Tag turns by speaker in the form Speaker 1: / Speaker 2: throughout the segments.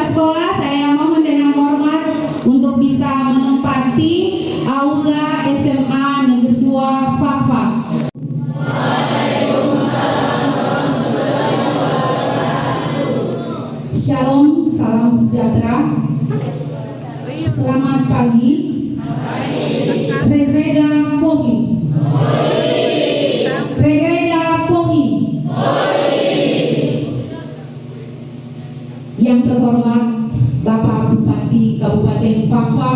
Speaker 1: sekolah, saya mohon dengan hormat untuk bisa menempati aula SMA Negeri 2 Fafa. Shalom, salam sejahtera. Selamat pagi. Regreda Pohi. Regreda Pohi. Yang terhormat Bapak Bupati Kabupaten Fafa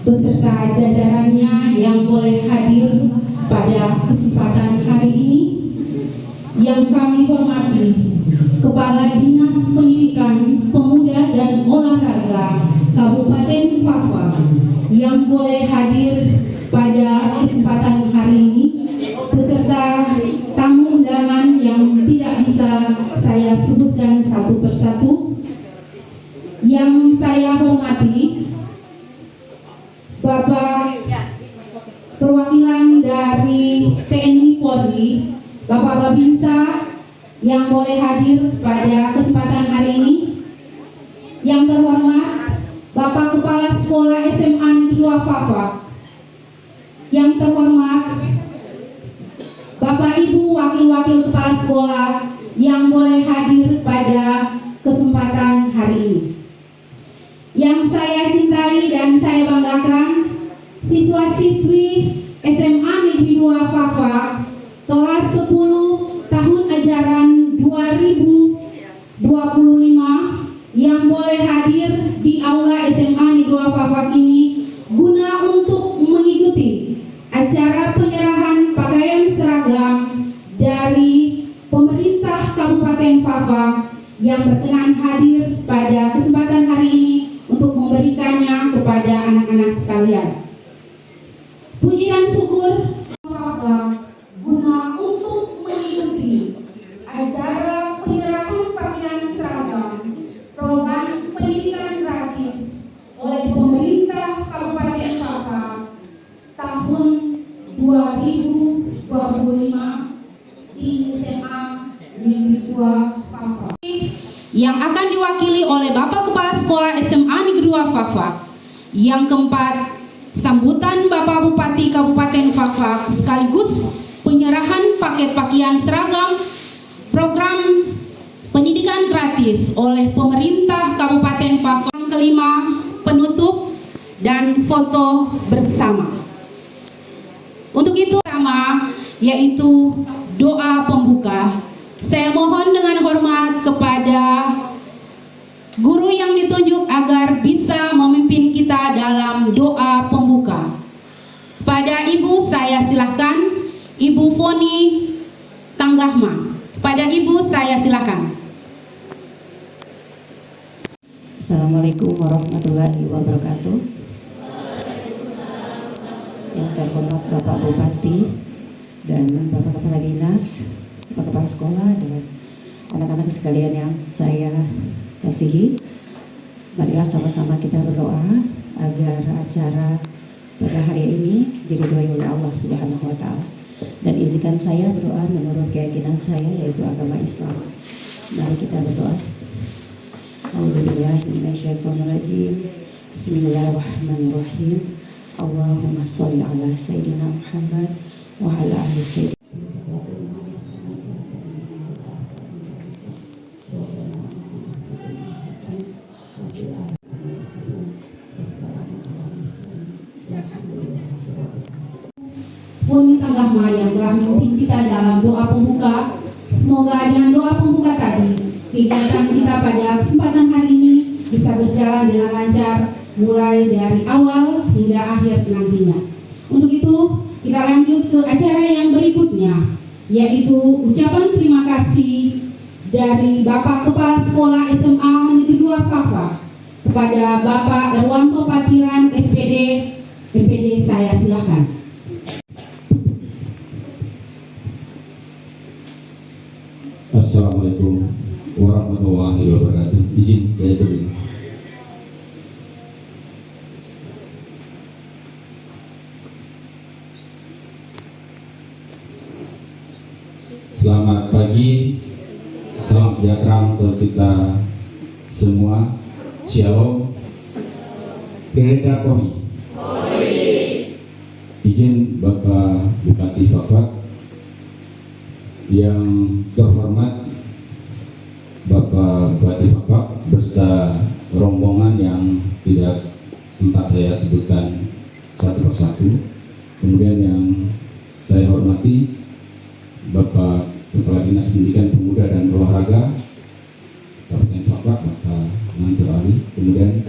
Speaker 1: beserta jajarannya yang boleh hadir pada kesempatan hari ini, yang kami hormati Kepala Dinas Pendidikan, Pemuda dan Olahraga Kabupaten Fafa yang boleh hadir pada kesempatan hari ini, beserta tamu undangan yang tidak bisa saya sebutkan satu persatu. Yang saya hormati Bapak perwakilan dari TNI Polri, Bapak Babinsa yang boleh hadir pada kesempatan hari ini. Yang terhormat Bapak Kepala Sekolah SMA Negeri 2 Fafa. Yang terhormat Bapak Ibu Wakil-Wakil Kepala Sekolah yang boleh hadir pada kesempatan hari ini. Yang saya cintai dan saya banggakan, siswa-siswi SMA Negeri 2 Fafa kelas 10 tahun ajaran 2025 yang boleh hadir di aula SMA Negeri 2 Fafa ini guna untuk mengikuti acara penyerahan pakaian seragam dari pemerintah Kabupaten Fafa yang berkenan hadir pada kesempatan hari ini untuk memberikannya kepada anak-anak sekalian. Puji dan syukur Fafa guna untuk mengikuti acara penyerahan pakaian seragam program pendidikan gratis oleh pemerintah Kabupaten Fafa tahun 2025 di SMA Negeri 2 Fafa, yang akan diwakili oleh Bapak Kepala Sekolah SMA Negeri 2 Fafa. Yang keempat, sambutan Bapak Bupati Kabupaten Fafa sekaligus penyerahan paket pakaian seragam program pendidikan gratis oleh pemerintah Kabupaten Fafa. Yang kelima, penutup dan foto bersama. Untuk itu pertama yaitu doa pembuka. Saya mohon dengan hormat kepada guru yang ditunjuk agar bisa memimpin kita dalam doa pembuka. Pada Ibu saya silahkan, Ibu Foni Tanggahma. Pada Ibu saya silahkan.
Speaker 2: Assalamualaikum warahmatullahi wabarakatuh. Yang terhormat Bapak Bupati dan Bapak Kepala Dinas, Bapak Kepala Sekolah, dan anak-anak sekalian yang saya kasihi, marilah sama-sama kita berdoa agar acara pada hari ini diridhoi oleh Allah Subhanahu wa Ta'ala. Dan izinkan saya berdoa menurut keyakinan saya, yaitu agama Islam. Mari kita berdoa. A'udzubillahi minasyaitonirrajim. Bismillahirrahmanirrahim. Allahumma sholli ala sayyidina Muhammad wa ala ali sayyidina.
Speaker 1: Foni Tanggahma yang telah memimpin kita dalam doa pembuka. Semoga dengan doa pembuka tadi, kegiatan kita pada kesempatan hari ini bisa berjalan dengan lancar, mulai dari awal hingga akhir nantinya. Untuk itu, kita lanjut ke acara yang berikutnya, yaitu ucapan terima kasih dari Bapak Kepala Sekolah SMA Negeri 2 Fafa kepada Bapak Erwanto Patiran SPD, MPD. Saya silakan.
Speaker 3: Assalamualaikum warahmatullahi wabarakatuh. Izin saya berdiri. Selamat pagi, salam sejahtera untuk kita semua. Shalom. Pendeta Pohi. Izin Bapak Bupati Fakfak yang terhormat, Bapak Bupati Fakfak beserta rombongan yang tidak sempat saya sebutkan satu persatu. Kemudian yang saya hormati Bapak Kepala Dinas Pendidikan Pemuda dan Olahraga Kabupaten Fakfak, Bapak Mansur Ali. Kemudian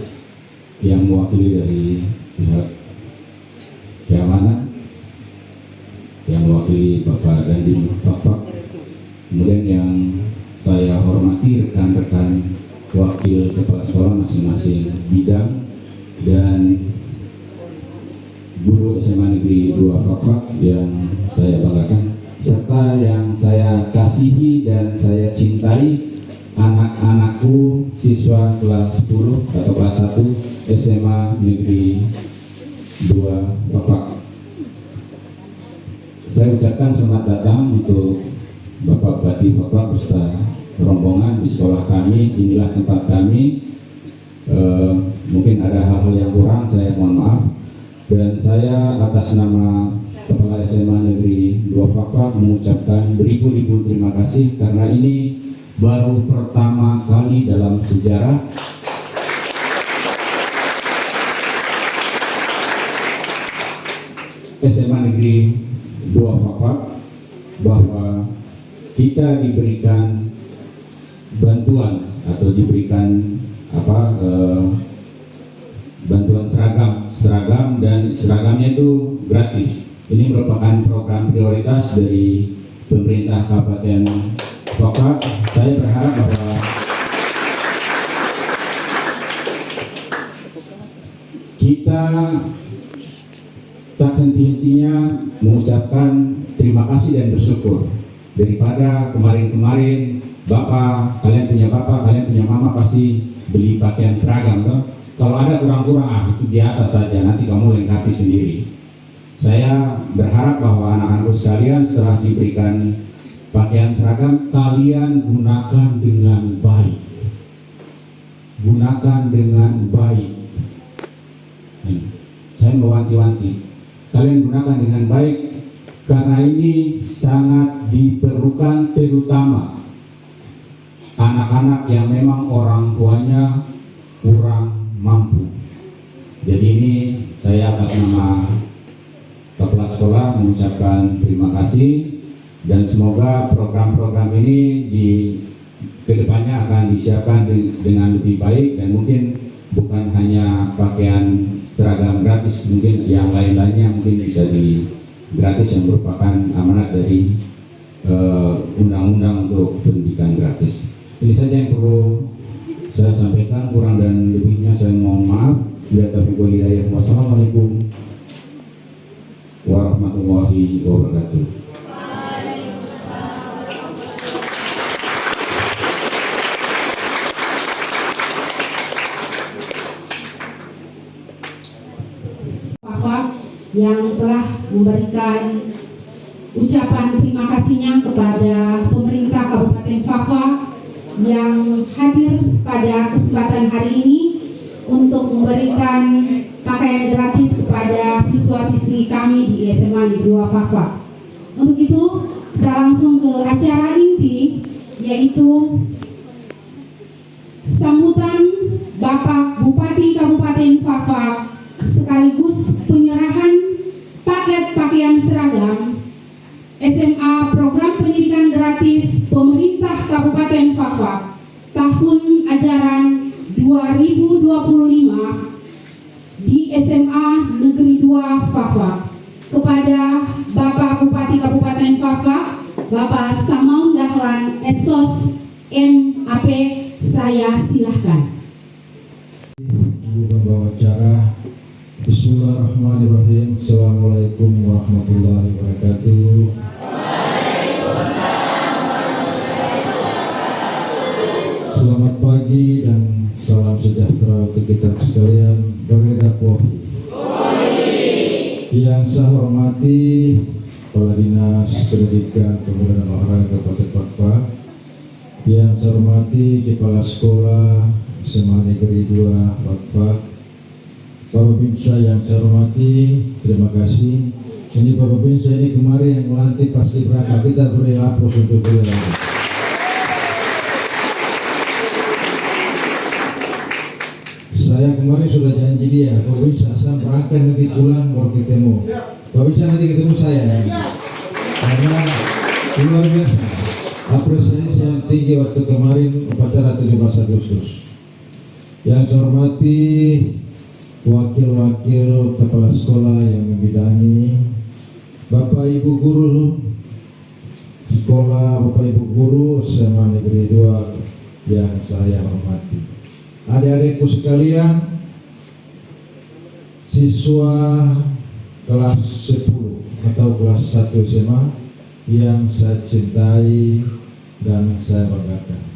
Speaker 3: yang mewakili dari pihak keamanan yang mewakili Bapak Dandim Fakfak. Kemudian yang saya hormati rekan-rekan wakil kepala sekolah masing-masing bidang dan guru SMA Negeri 2 Fakfak yang saya banggakan, serta yang saya kasihi dan saya cintai, anak-anakku siswa kelas 10 atau kelas 1 SMA Negeri 2 Fakfak. Saya ucapkan selamat datang untuk Bapak Bupati Fakfak beserta rombongan di sekolah kami. Inilah tempat kami. Mungkin ada hal-hal yang kurang, saya mohon maaf. Dan saya atas nama Kepala SMA Negeri 2 Fakfak mengucapkan beribu-ribu terima kasih karena ini baru pertama kali dalam sejarah SMA Negeri 2 Fakfak bahwa kita diberikan bantuan atau diberikan bantuan seragam dan seragamnya itu gratis. Ini merupakan program prioritas dari pemerintah Kabupaten Fakfak. Saya berharap bahwa kita tak henti-hentinya mengucapkan terima kasih dan bersyukur. Daripada kemarin-kemarin kalian punya mama pasti beli pakaian seragam toh. Kalau ada kurang-kurang itu biasa saja, nanti kamu lengkapi sendiri. Saya berharap bahwa anak-anakku sekalian setelah diberikan pakaian seragam, kalian gunakan dengan baik. Gunakan dengan baik. Saya mewanti-wanti, kalian gunakan dengan baik karena ini sangat diperlukan, terutama anak-anak yang memang orang tuanya kurang mampu. Jadi ini saya atas nama kepala sekolah mengucapkan terima kasih dan semoga program-program ini di kedepannya akan disiapkan dengan lebih baik dan mungkin bukan hanya pakaian seragam gratis, mungkin yang lain-lainnya mungkin bisa di gratis yang merupakan amanat dari undang-undang untuk pendidikan gratis. Ini saja yang perlu saya sampaikan, kurang dan lebihnya saya mohon maaf. Wassalamualaikum warahmatullahi wabarakatuh.
Speaker 1: Fakfak yang telah memberikan ucapan terima kasihnya kepada pemerintah Kabupaten Fakfak yang hadir pada kesempatan hari ini untuk memberikan pakaian gratis kepada siswa-siswi kami di SMA Negeri 2 Fakfak. Untuk itu kita langsung ke acara inti, yaitu sambutan Bapak Bupati Kabupaten Fakfak sekaligus penyerahan paket pakaian seragam SMA Program Pendidikan Gratis Pemerintah Kabupaten Fakfak tahun ajaran 2025 di SMA Negeri 2 Fakfak kepada Bapak Bupati Kabupaten Fakfak, Bapak Samaun Dahlan Esos MAP. Saya silahkan.
Speaker 4: Membawa acara. Bismillahirrahmanirrahim. Assalamualaikum warahmatullahi wabarakatuh. Selamat pagi dan salam sejahtera untuk kita sekalian. Pendeta Pohi. Yang saya hormati Kepala Dinas Pendidikan Pemuda dan Olahraga Kabupaten Fakfak, yang saya hormati Kepala Sekolah SMA Negeri 2 Fakfak, Bapak Binsa yang saya hormati, terima kasih. Ini Bapak Binsa ini kemarin yang melantik paskibraka, kita beri aplaus untuk beliau. Saya kemarin sudah janji dia, Bapak Binsa saya berangkat nanti pulang baru ketemu. Bapak Binsa nanti ketemu saya ya. Karena luar biasa apresiasi yang tinggi waktu kemarin upacara 17 Agustus. Yang saya hormati wakil-wakil kepala sekolah yang membidangi, Bapak Ibu guru sekolah, Bapak Ibu guru SMA Negeri 2 yang saya hormati, adik-adikku sekalian, siswa kelas 10 atau kelas 1 SMA yang saya cintai dan saya banggakan.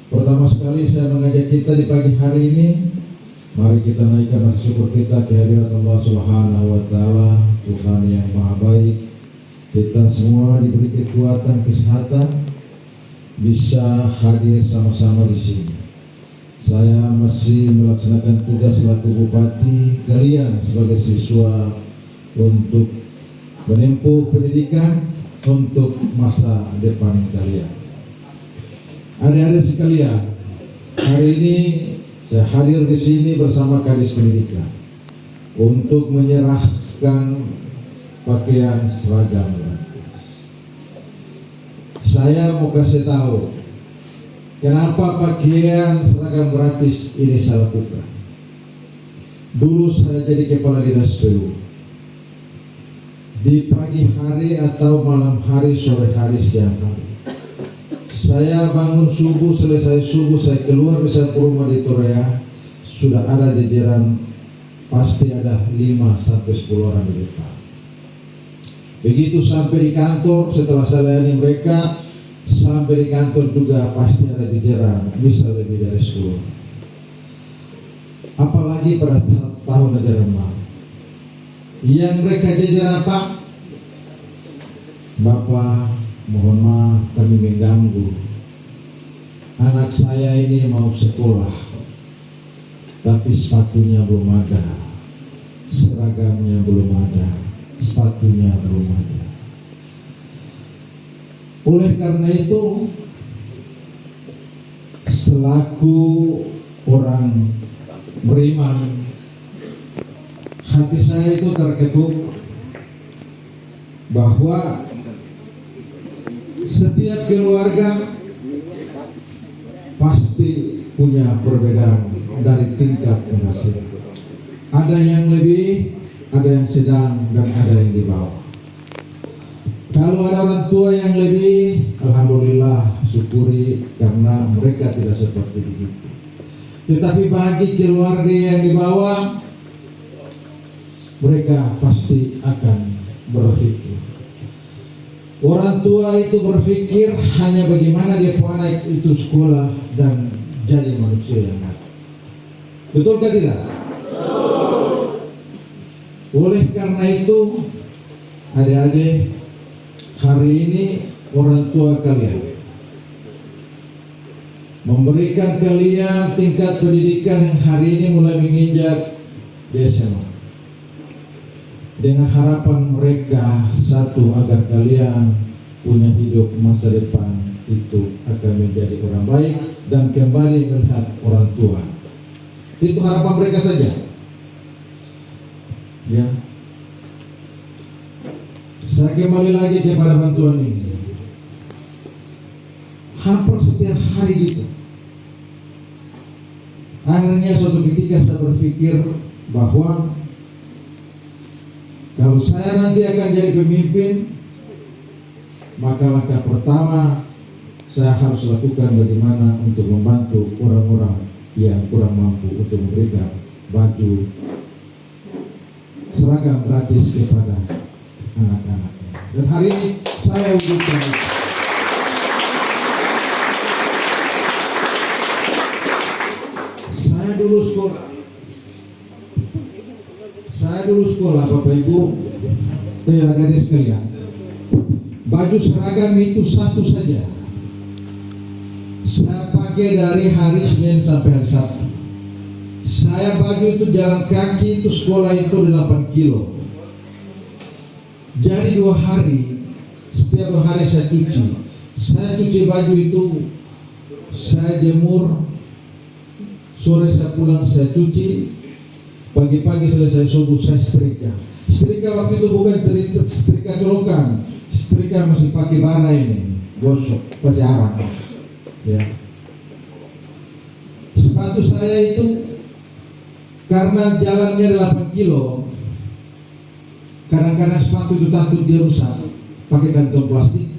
Speaker 4: Pertama sekali saya mengajak kita di pagi hari ini, mari kita naikkan rasa syukur kita kehadirat Allah Subhanahu wa taala, Tuhan yang Maha Baik. Kita semua diberi kekuatan, kesehatan bisa hadir sama-sama di sini. Saya masih melaksanakan tugas selaku bupati, kalian sebagai siswa untuk menempuh pendidikan untuk masa depan kalian. Adik-adik sekalian, hari ini saya hadir di sini bersama Kadis Pendidikan untuk menyerahkan pakaian seragam. Saya mau kasih tahu kenapa pakaian seragam gratis ini saya lakukan. Dulu saya jadi kepala dinas PU. Di pagi hari atau malam hari, sore hari, siang hari, saya bangun subuh, selesai subuh saya keluar di satu rumah di Torea, sudah ada jajaran pasti ada 5-10 orang di depan. Begitu sampai di kantor, setelah saya layani mereka, sampai di kantor juga pasti ada jajaran, bisa lebih dari 10. Apalagi pada tahun ajaran baru, yang mereka jajar apa? Bapak, mohon maaf kami mengganggu. Anak saya ini mau sekolah, tapi sepatunya belum ada, seragamnya belum ada, sepatunya belum ada. Oleh karena itu, selaku orang beriman, hati saya itu terketuk bahwa setiap keluarga pasti punya perbedaan dari tingkat penghasilan. Ada yang lebih, ada yang sedang, dan ada yang di bawah. Kalau ada orang tua yang lebih, alhamdulillah, syukuri karena mereka tidak seperti begitu. Tetapi bagi keluarga yang di bawah, mereka pasti akan berpikir. Orang tua itu berpikir hanya bagaimana dia anak itu sekolah dan jadi manusia yang baik. Betulkah tidak? Oleh karena itu, adik-adik, hari ini orang tua kalian memberikan kalian tingkat pendidikan yang hari ini mulai menginjak di SMA. Dengan harapan mereka satu, agar kalian punya hidup masa depan itu akan menjadi orang baik dan kembali melihat orang tua. Itu harapan mereka saja. Ya. Saya kembali lagi kepada bantuan ini. Hampir setiap hari gitu. Akhirnya suatu ketika saya berpikir bahwa kalau saya nanti akan jadi pemimpin, maka langkah pertama saya harus lakukan bagaimana untuk membantu orang-orang yang kurang mampu untuk memberikan baju seragam gratis kepada anak-anaknya. Dan hari ini saya wujudkan itu. Saya dulu sekolah Bapak Ibu, adik-adik sekalian, baju seragam itu satu saja. saya pakai dari hari Senin sampai hari Sabtu. Saya bagi itu jalan kaki itu sekolah itu 8 kilo. Jadi 2 hari, setiap 2 hari saya cuci. Saya cuci baju itu, saya jemur, sore saya pulang saya cuci, pagi-pagi selesai subuh saya setrika. Setrika waktu itu bukan setrika colokan, setrika masih pakai bara ini, gosok, masih arak. Ya. Sepatu saya itu karena jalannya 8 kilo, kadang-kadang sepatu itu takut dia rusak, pakai kantong plastik,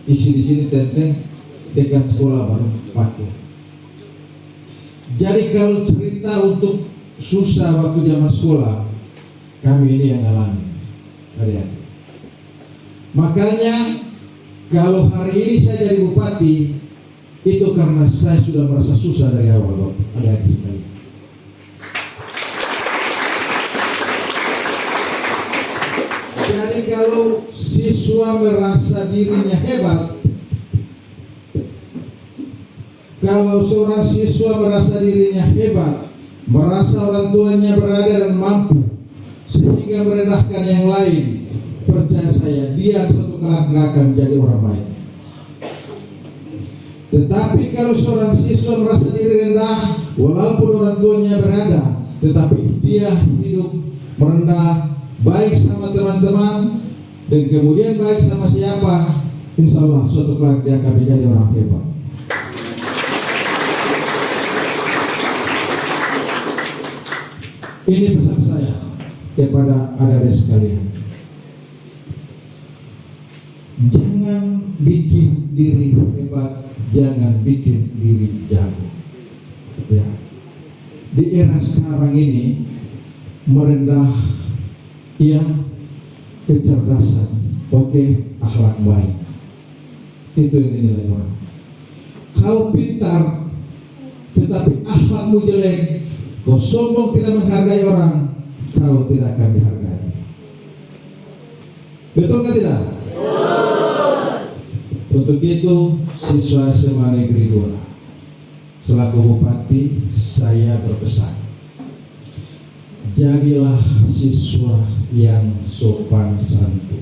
Speaker 4: isi di sini tenteng, dekat sekolah baru pakai. Jadi kalau cerita untuk susah waktu zaman sekolah, kami ini yang alami. Lihat. Makanya kalau hari ini saya jadi bupati, itu karena saya sudah merasa susah dari awal, Bapak. Adik-adik. Jadi kalau siswa merasa dirinya hebat, kalau seorang siswa merasa dirinya hebat, merasa orang tuanya berada dan mampu, sehingga merendahkan yang lain, percaya saya, dia suatu kelak akan menjadi orang baik. Tetapi kalau seorang siswa merasa diri rendah, walaupun orang tuanya berada, tetapi dia hidup merendah, baik sama teman-teman, dan kemudian baik sama siapa, insya Allah suatu kelak dia akan menjadi orang hebat. Ini pesan saya kepada adik-adik sekalian. Jangan bikin diri hebat, jangan bikin diri jago. Ya. Di era sekarang ini merendah, ya, kecerdasan, oke, akhlak baik. Itu yang dinilai orang. Kau pintar, tetapi akhlakmu jelek, kau sombong tidak menghargai orang, kau tidak akan dihargai. Betul nggak tidak? Untuk itu siswa SMA Negeri 2 selaku bupati saya berpesan, jadilah siswa yang sopan santun,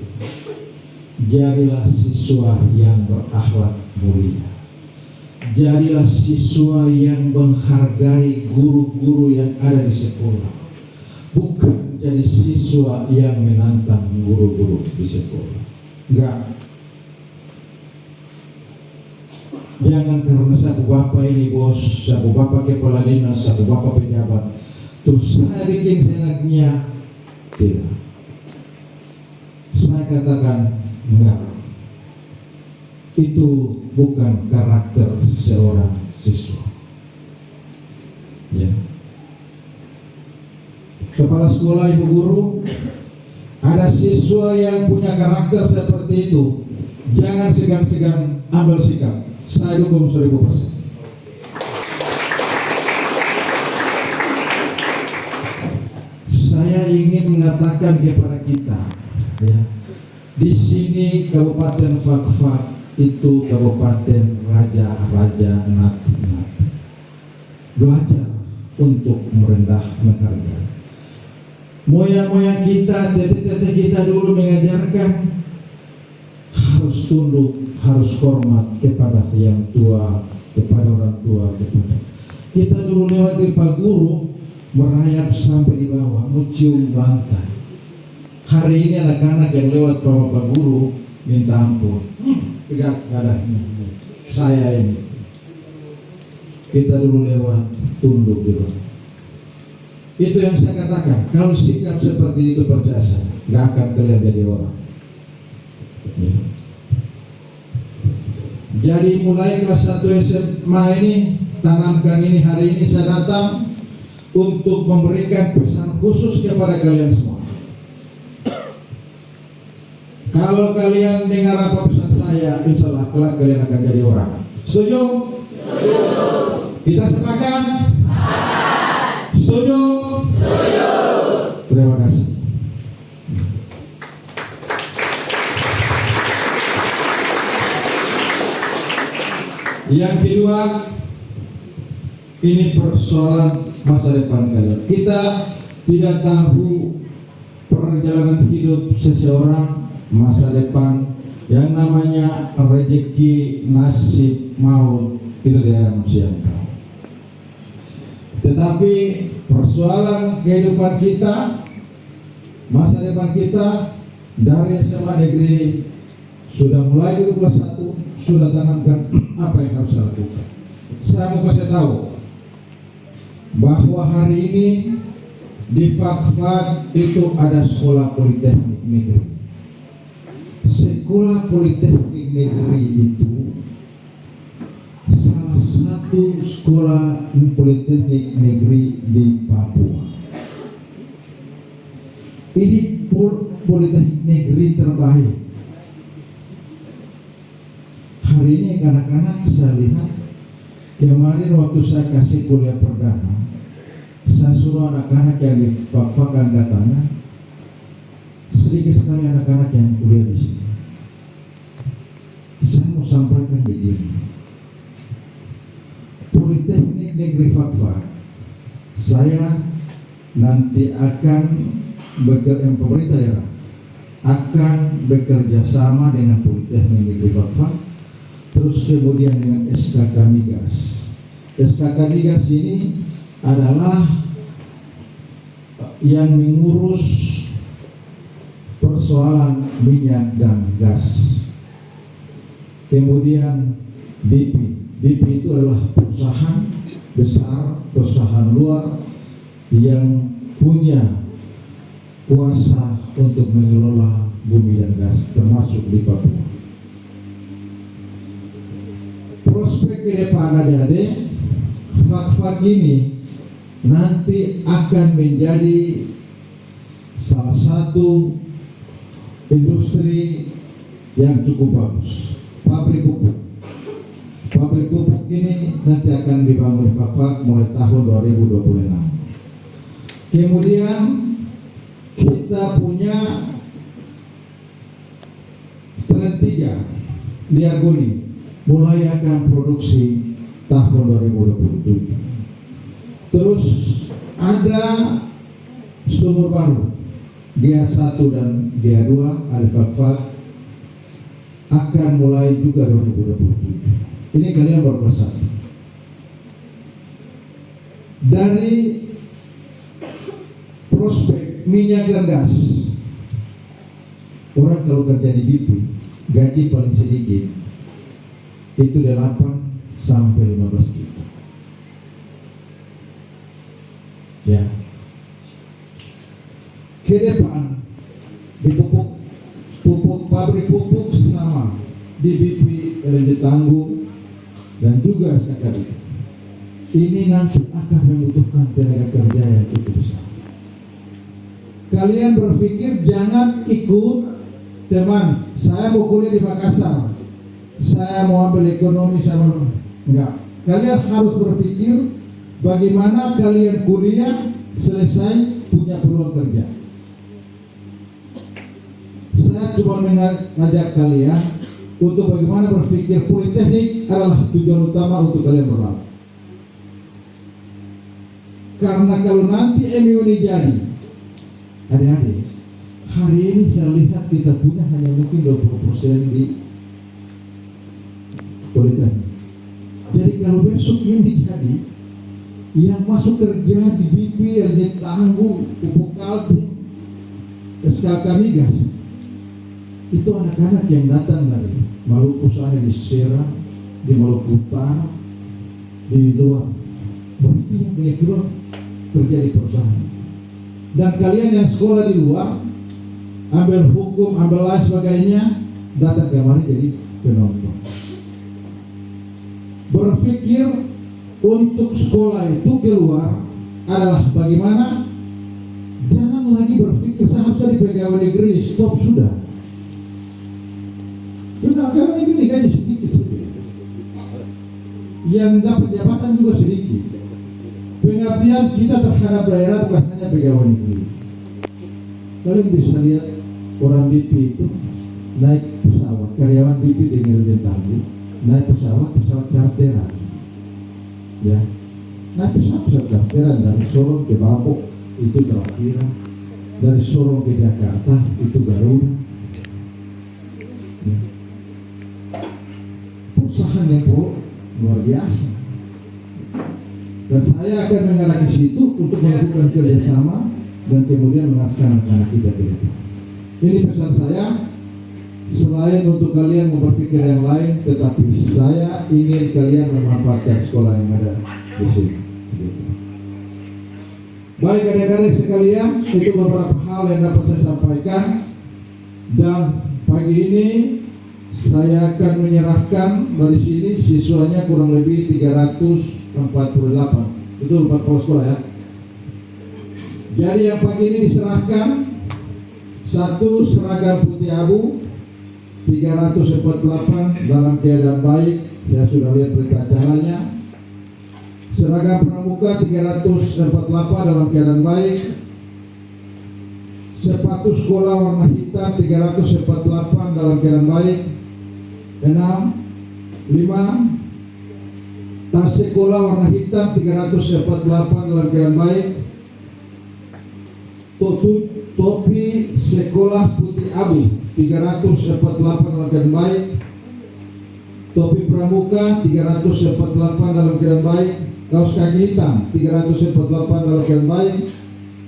Speaker 4: jadilah siswa yang berakhlak mulia, jadilah siswa yang menghargai guru-guru yang ada di sekolah, bukan jadi siswa yang menantang guru-guru di sekolah. Enggak. Jangan karena sabu bapak ini bos, sabu bapak kepala dinas, sabu bapak pejabat, terus saya bikin seenaknya. Tidak. Saya katakan enggak. Itu bukan karakter seorang siswa. Ya. Kepala sekolah, ibu guru, ada siswa yang punya karakter seperti itu, jangan segan-segan ambil sikap. Saya dukung 1000%. Saya ingin mengatakan kepada kita, ya, di sini Kabupaten Fakfak itu kabupaten raja-raja nati-nati. Belajar untuk merendah menghargai. Moyang-moyang kita, tete-tete kita dulu mengajarkan harus tunduk, harus hormat kepada yang tua, kepada orang tua, kepada kita dulu lewat di Pak Guru merayap sampai di bawah, mencium lantai. Hari ini anak-anak yang lewat Pak Guru minta ampun, tegak dadahnya, saya ini. Kita dulu lewat tunduk di bawah. Itu yang saya katakan. Kalau sikap seperti itu percaya saya, nggak akan kalian jadi orang. Ya. Jadi mulai kelas 1 SMA ini, tanamkan ini, hari ini saya datang untuk memberikan pesan khusus kepada kalian semua. Kalau kalian dengar apa pesan saya, insya Allah kelak kalian akan jadi orang. Setuju? Setuju. Kita sepakat? Setuju? Setuju. Terima kasih. Yang kedua, ini persoalan masa depan kalian. Kita tidak tahu perjalanan hidup seseorang, masa depan, yang namanya rezeki, nasib, maut, itu tidak ada manusia yang tahu. Tetapi persoalan kehidupan kita, masa depan kita, dari SMA negeri sudah mulai dari kelas 1, sudah tanamkan apa yang harus saya lakukan. Saya mau kasih tahu bahwa hari ini di Fakfak itu ada sekolah politeknik negeri. Sekolah politeknik negeri itu salah satu sekolah politeknik negeri di Papua. Ini politeknik negeri terbaik. Hari ini anak-anak saya lihat, kemarin waktu saya kasih kuliah perdana, saya suruh anak-anak yang di Fakfak angkat tangan. Sedikit sekali anak-anak yang kuliah di sini. Saya mau sampaikan begini. Politeknik Negeri Fakfak, saya nanti akan pemerintah daerah akan bekerja sama dengan Politeknik Negeri Fakfak, terus kemudian dengan SKK Migas. SKK Migas ini adalah yang mengurus persoalan minyak dan gas. Kemudian BP itu adalah perusahaan besar, perusahaan luar yang punya kuasa untuk mengelola bumi dan gas, termasuk di Papua. Prospek ke depan adik-adik, Fakfak ini nanti akan menjadi salah satu industri yang cukup bagus. Pabrik pupuk ini nanti akan dibangun di Fakfak mulai tahun 2026. Kemudian kita punya Tren 3 di Argoni mulai akan produksi tahun 2027. Terus ada sumur baru GA1 dan GA2 ada Fakfak akan mulai juga 2027. Ini kalian baru kelas 1. Dari prospek minyak dan gas, orang kalau kerja di BP gaji paling sedikit itu 8 sampai 15 juta. Ya. Ke depan di pupuk pabrik pupuk sama di BP LNG Tangguh dan juga SKKD. Ini nanti akan membutuhkan tenaga kerja yang cukup besar. Kalian berpikir jangan ikut teman, saya mau kuliah di Makassar, saya mau ambil ekonomi sama, enggak. Kalian harus berpikir bagaimana kalian kuliah selesai punya peluang kerja. Saya cuma mengajak kalian untuk bagaimana berpikir politeknik adalah tujuan utama untuk kalian berlaku. Karena kalau nanti MU ini jadi, adik-adik, hari ini saya lihat kita punya hanya mungkin 20% di politeknik. Jadi kalau besok ini jadi, yang masuk kerja di BP, LNG Tangguh, Pupuk Kaltim, SKK Migas, itu anak-anak yang datang dari Maluku sana, di Serang, di Maluku Utara, di luar. Mereka yang punya peluang kerja di perusahaan. Dan kalian yang sekolah di luar, ambil hukum, ambil lain sebagainya, datang kemari jadi penonton. Berpikir untuk sekolah itu keluar adalah bagaimana? Jangan lagi berpikir seharusnya di pegawai negeri, stop sudah. Pegawai negeri gaji sedikit. Yang dapat jabatan juga sedikit. Pengabdian kita terhadap daerah bukan hanya pegawai negeri. Kalian bisa lihat orang BP itu naik pesawat, karyawan BP dengan LNG Tangguh naik pesawat charteran, ya, naik pesawat charteran dari Sorong ke Bapok itu Trakira, dari Sorong ke Jakarta itu Garuda. Ya. Perusahaan yang luar biasa. Dan saya akan mengarah ke situ untuk melakukan kerjasama dan kemudian mengatakan anak kita ke depan. Ini pesan saya, selain untuk kalian berpikir yang lain, tetapi saya ingin kalian memanfaatkan sekolah yang ada di sini. Baik adik-adik sekalian, itu beberapa hal yang dapat saya sampaikan. Dan pagi ini saya akan menyerahkan dari sini siswanya kurang lebih 348. Itu 40 sekolah ya. Jadi yang pagi ini diserahkan satu seragam putih abu 348 dalam keadaan baik. Saya sudah lihat berita acaranya. Seragam pramuka 348 dalam keadaan baik. Sepatu sekolah warna hitam 348 dalam keadaan baik. 6, 5, tas sekolah warna hitam 348 dalam keadaan baik. Topi sekolah putih abu 348 dalam keadaan baik. Topi pramuka 348 dalam keadaan baik. Kaos kaki hitam 348 dalam keadaan baik.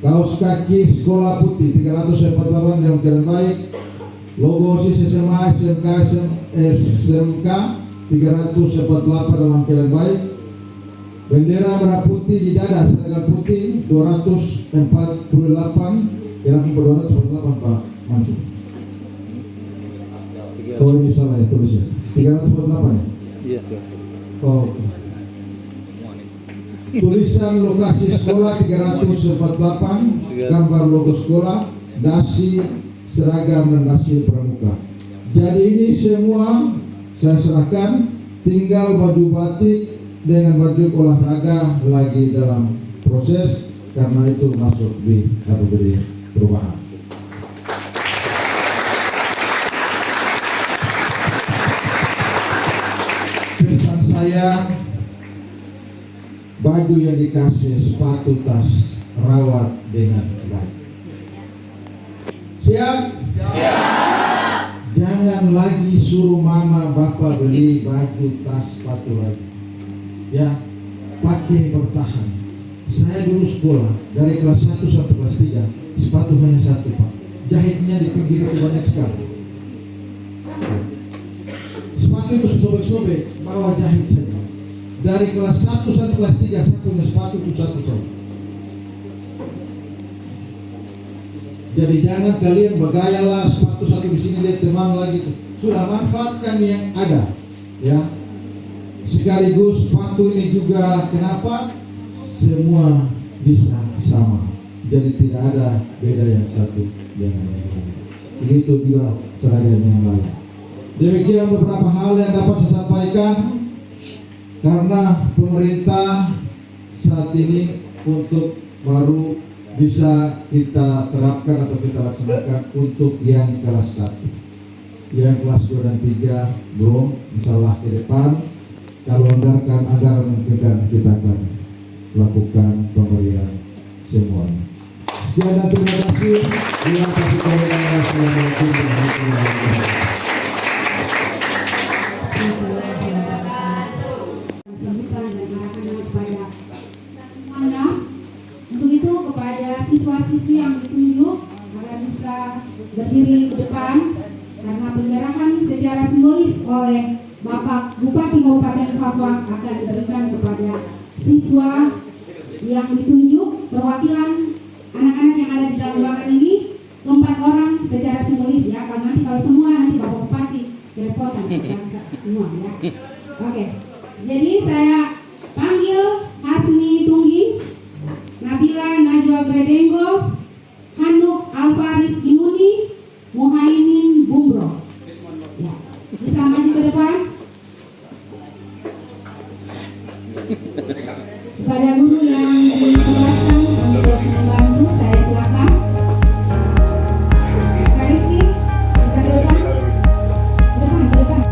Speaker 4: Kaos kaki sekolah putih 348 dalam keadaan baik. Logo OSIS SMA, SMK 348 dalam keadaan baik. Bendera merah putih di dada, seragam putih 248. Kira-kira 248 Pak Mansur. Oh ini salah ya tulisnya. 348 ya? Iya. Oh. Tulisan lokasi sekolah 348, gambar logo sekolah, dasi seragam dan dasi pramuka. Jadi ini semua saya serahkan, tinggal baju batik dengan baju olahraga lagi dalam proses, karena itu masuk di kategori perubahan. Pesan saya, baju yang dikasih, sepatu, tas, rawat dengan baik. Siap? Siap. Jangan lagi suruh mama bapak beli baju, tas, sepatu lagi. Ya, pakai bertahan. Saya dulu sekolah dari kelas 1 sampai kelas 3, sepatu hanya satu Pak. Jahitnya di pinggir itu banyak sekali. Sepatu itu sobek-sobek, bawa jahit saja. Dari kelas 1 sampai kelas 3 saya punya sepatu itu satu saja. Jadi jangan kalian bergayalah sepatu satu di sini lihat teman lagi tuh. Sudah manfaatkan yang ada, ya. Sekaligus sepatu ini juga kenapa? Semua bisa sama. Jadi tidak ada beda yang satu dengan yang lain. Begitu juga seragam yang lain. Demikian beberapa hal yang dapat saya sampaikan. Karena pemerintah saat ini untuk baru bisa kita terapkan atau kita laksanakan untuk yang kelas 1. Yang kelas 2 dan 3 belum, insyaallah ke depan kalau anggarkan anggaran mungkin kita akan lakukan pemberian semuanya. Sekian dan terima kasih. Terima kasih kepada Assalamualaikum warahmatullahi wabarakatuh.
Speaker 1: Untuk itu kepada siswa-siswi yang ditunjuk agar bisa berdiri ke depan karena penyerahan secara simbolis oleh Bapak Bupati Kabupaten Fakfak akan diberikan kepada siswa yang ditunjuk perwakilan anak-anak yang ada di dalam ruangan ini 4 orang secara simbolis ya. Kalau semua nanti Bapak Bupati kerepotan semua ya. Oke. Jadi saya panggil Hasni Tunggi, Nabila Najwa Bredengo, Hanuk Alvaris Inuni, Muhaimin Bumbro. Ya, bisa maju ke depan. Kepada guru yang ditugaskan untuk membantu, saya silakan. Kak Rizky, bisa ke depan? Ke depan.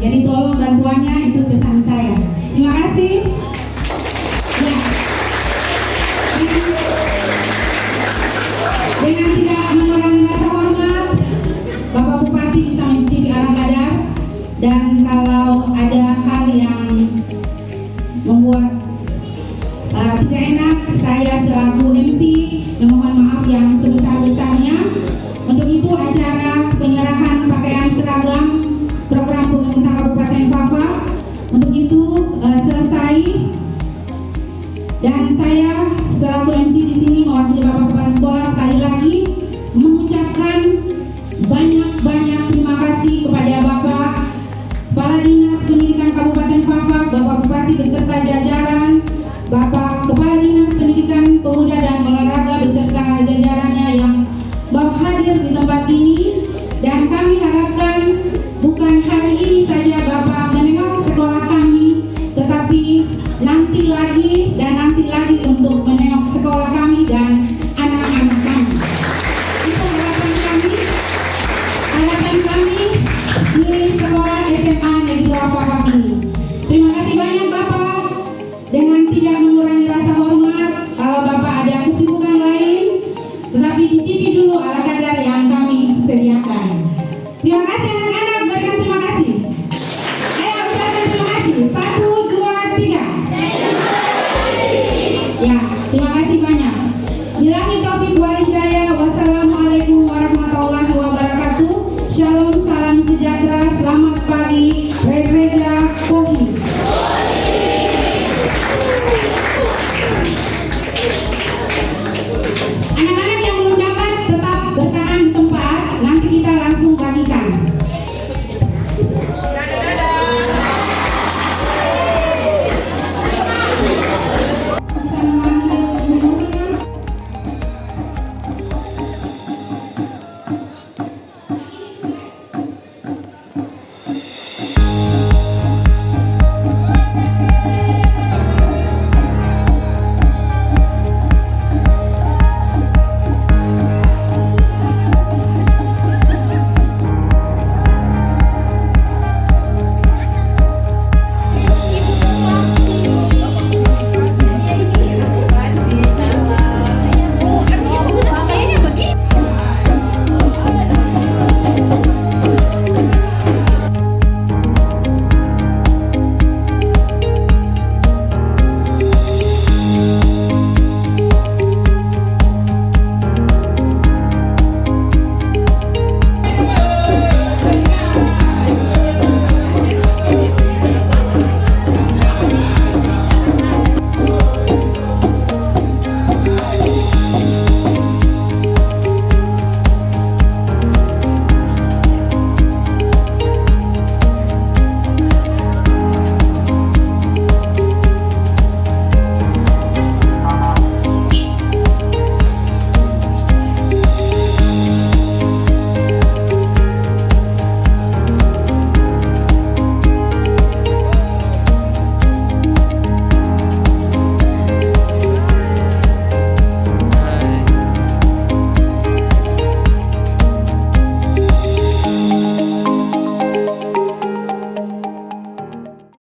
Speaker 1: Jadi tolong bantuannya, itu pesan saya. Terima kasih. Ya. Dengan tidak mengurangi rasa hormat, Bapak Bupati bisa mencicipi alam kadar, dan kalau ada hal yang membuat tidak enak, saya selaku MC memohon maaf yang sebesar-besarnya. Untuk itu acara penyerahan pakaian seragam program pemerintah Kabupaten Fafak untuk itu selesai, dan saya selaku MC di sini mewakili Bapak Kepala Sekolah sekali lagi mengucapkan banyak terima kasih kepada Bapak Kepala Dinas Pendidikan Kabupaten Fafak, Bapak Bupati beserta jajaran, Bapak Kepala Dinas Pendidikan Pemuda dan Olahraga beserta jajarannya yang hadir di tempat ini. Dan kami harapkan bukan hari ini saja Bapak menengok sekolah kami, tetapi nanti lagi untuk menengok sekolah kami dan anak-anak kami. Itu harapan kami di sekolah SMA Negeri 2 Fafak